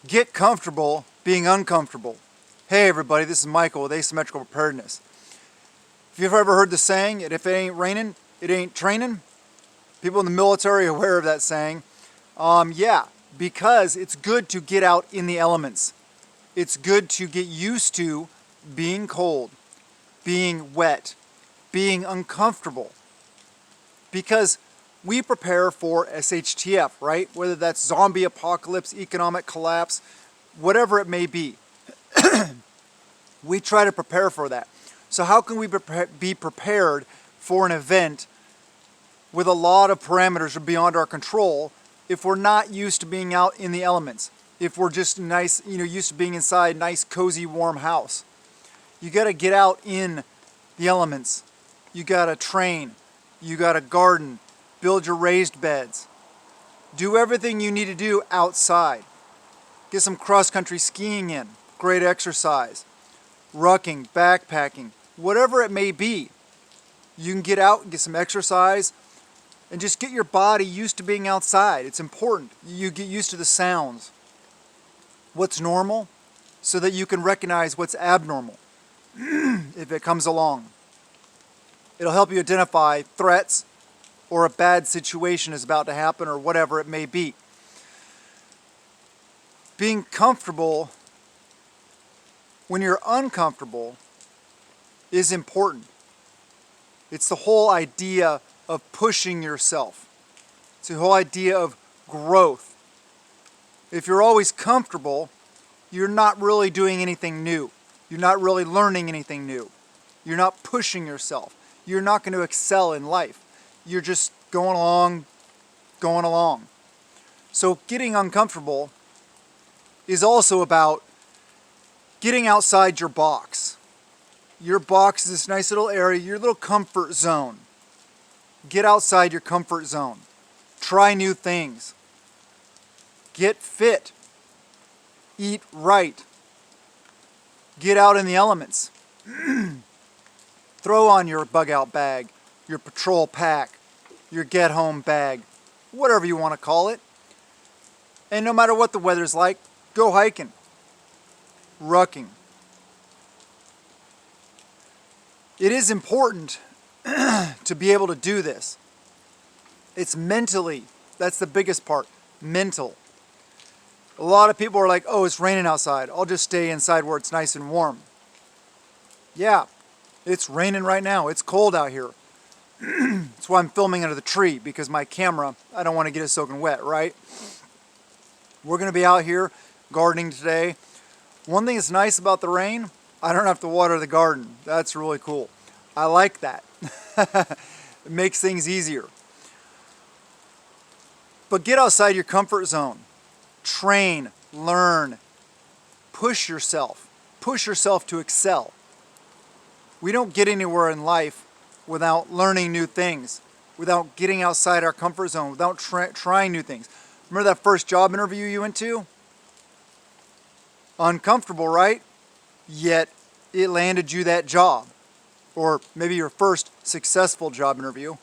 Get comfortable being uncomfortable. Hey everybody, this is Michael with Asymmetrical Preparedness. If you've ever heard the saying, if it ain't raining, it ain't training, people in the military are aware of that saying. Yeah, because it's good to get out in the elements. It's good to get used to being cold, being wet, being uncomfortable. Because we prepare for SHTF, right? Whether that's zombie apocalypse, economic collapse, whatever it may be. We try to prepare for that. So how can we be prepared for an event with a lot of parameters beyond our control if we're not used to being out in the elements? If we're just nice, used to being inside a nice, cozy, warm house. You got to get out in the elements. You got to train. You got to garden. Build your raised beds. Do everything you need to do outside. Get some cross-country skiing in. Great exercise. Rucking, backpacking, whatever it may be. You can get out and get some exercise and just get your body used to being outside. It's important. You get used to the sounds. What's normal so that you can recognize what's abnormal if it comes along. It'll help you identify threats or a bad situation is about to happen or whatever it may be. Being comfortable when you're uncomfortable is important. It's the whole idea of pushing yourself. It's the whole idea of growth. If you're always comfortable, you're not really doing anything new. You're not really learning anything new. You're not pushing yourself. You're not going to excel in life. You're just going along. So getting uncomfortable is also about getting outside your box. Your box is this nice little area, your little comfort zone. Get outside your comfort zone. Try new things. Get fit. Eat right. Get out in the elements. Throw on your bug out bag, your patrol pack, your get home bag, whatever you want to call it. And no matter what the weather's like, go hiking, rucking. It is important to be able to do this. It's mentally, that's the biggest part, mental. A lot of people are like, oh, it's raining outside. I'll just stay inside where it's nice and warm. Yeah, it's raining right now. It's cold out here. That's why I'm filming under the tree, because my camera, I don't want to get it soaking wet, right? We're going to be out here gardening today. One thing that's nice about the rain, I don't have to water the garden. That's really cool. I like that. It makes things easier. But get outside your comfort zone. Train, learn, push yourself to excel. We don't get anywhere in life without learning new things, without getting outside our comfort zone, without trying new things. Remember that first job interview you went to? Uncomfortable, right? Yet it landed you that job. Or maybe your first successful job interview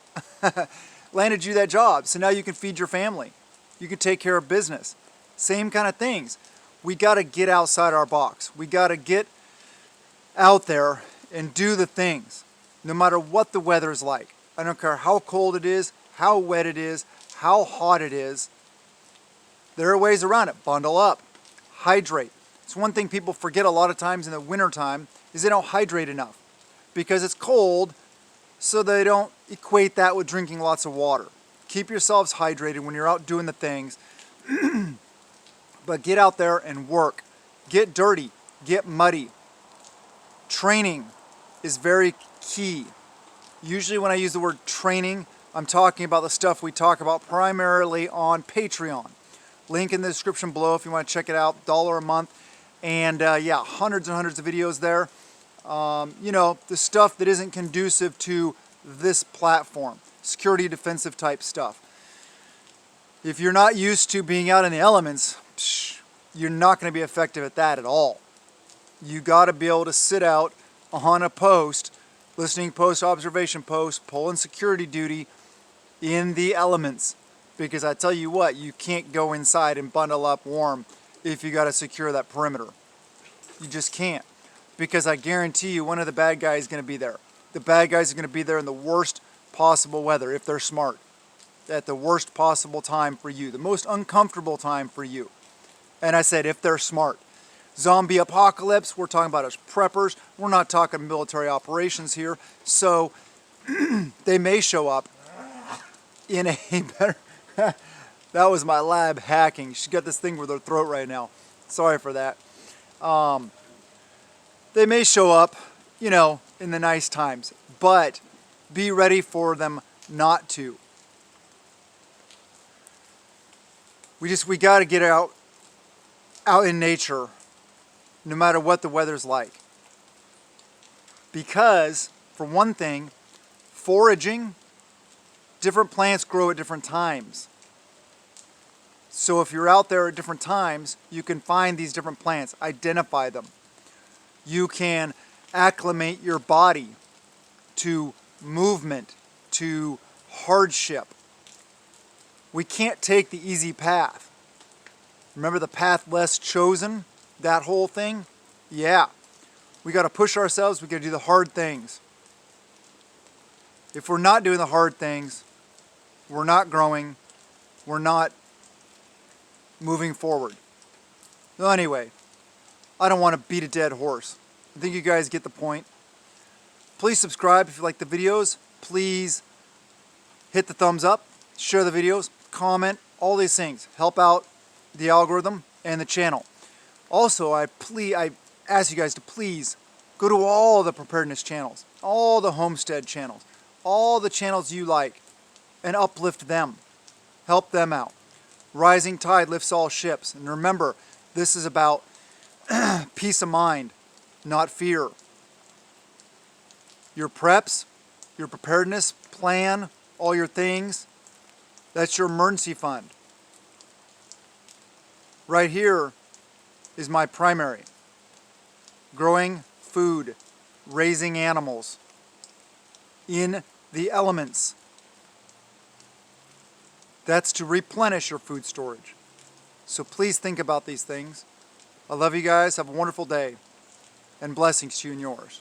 landed you that job. So now you can feed your family. You can take care of business. Same kind of things. We got to get outside our box. We got to get out there and do the things, no matter what the weather is like. I don't care how cold it is, how wet it is, how hot it is. There are ways around it. Bundle up. Hydrate. It's one thing people forget a lot of times in the wintertime is they don't hydrate enough because it's cold, so they don't equate that with drinking lots of water. Keep yourselves hydrated when you're out doing the things. But get out there and work. Get dirty. Get muddy. Training is very key. Usually when I use the word training, I'm talking about the stuff we talk about primarily on Patreon. Link in the description below if you want to check it out. $1 a month. And yeah, hundreds and hundreds of videos there. The stuff that isn't conducive to this platform. Security defensive type stuff. If you're not used to being out in the elements, you're not going to be effective at that at all. You got to be able to sit out on a post, listening post, observation post, pulling security duty in the elements. Because I tell you what, you can't go inside and bundle up warm if you got to secure that perimeter. You just can't. Because I guarantee you one of the bad guys is going to be there. The bad guys are going to be there in the worst possible weather if they're smart. At the worst possible time for you. The most uncomfortable time for you. And I said if they're smart. Zombie apocalypse, we're talking about as preppers. We're not talking military operations here. So they may show up in a better... That was my lab hacking. She's got this thing with her throat right now. Sorry for that. They may show up, you know, in the nice times. But be ready for them not to. We got to get out in nature no matter what the weather's like. Because, for one thing, foraging, different plants grow at different times. So if you're out there at different times, you can find these different plants, identify them. You can acclimate your body to movement, to hardship. We can't take the easy path. Remember the path less chosen? That whole thing? Yeah. We got to push ourselves. We got to do the hard things. If we're not doing the hard things, we're not growing. We're not moving forward. So anyway, I don't want to beat a dead horse. I think you guys get the point. Please subscribe if you like the videos. Please hit the thumbs up, share the videos, comment, all these things. Help out the algorithm and the channel. Also, I ask you guys to please go to all the preparedness channels, all the homestead channels, all the channels you like, and uplift them. Help them out. Rising tide lifts all ships. And remember, this is about peace of mind, not fear. Your preps, your preparedness plan, all your things, that's your emergency fund. Right here is my primary. Growing food, raising animals in the elements. That's to replenish your food storage. So please think about these things. I love you guys. Have a wonderful day. And blessings to you and yours.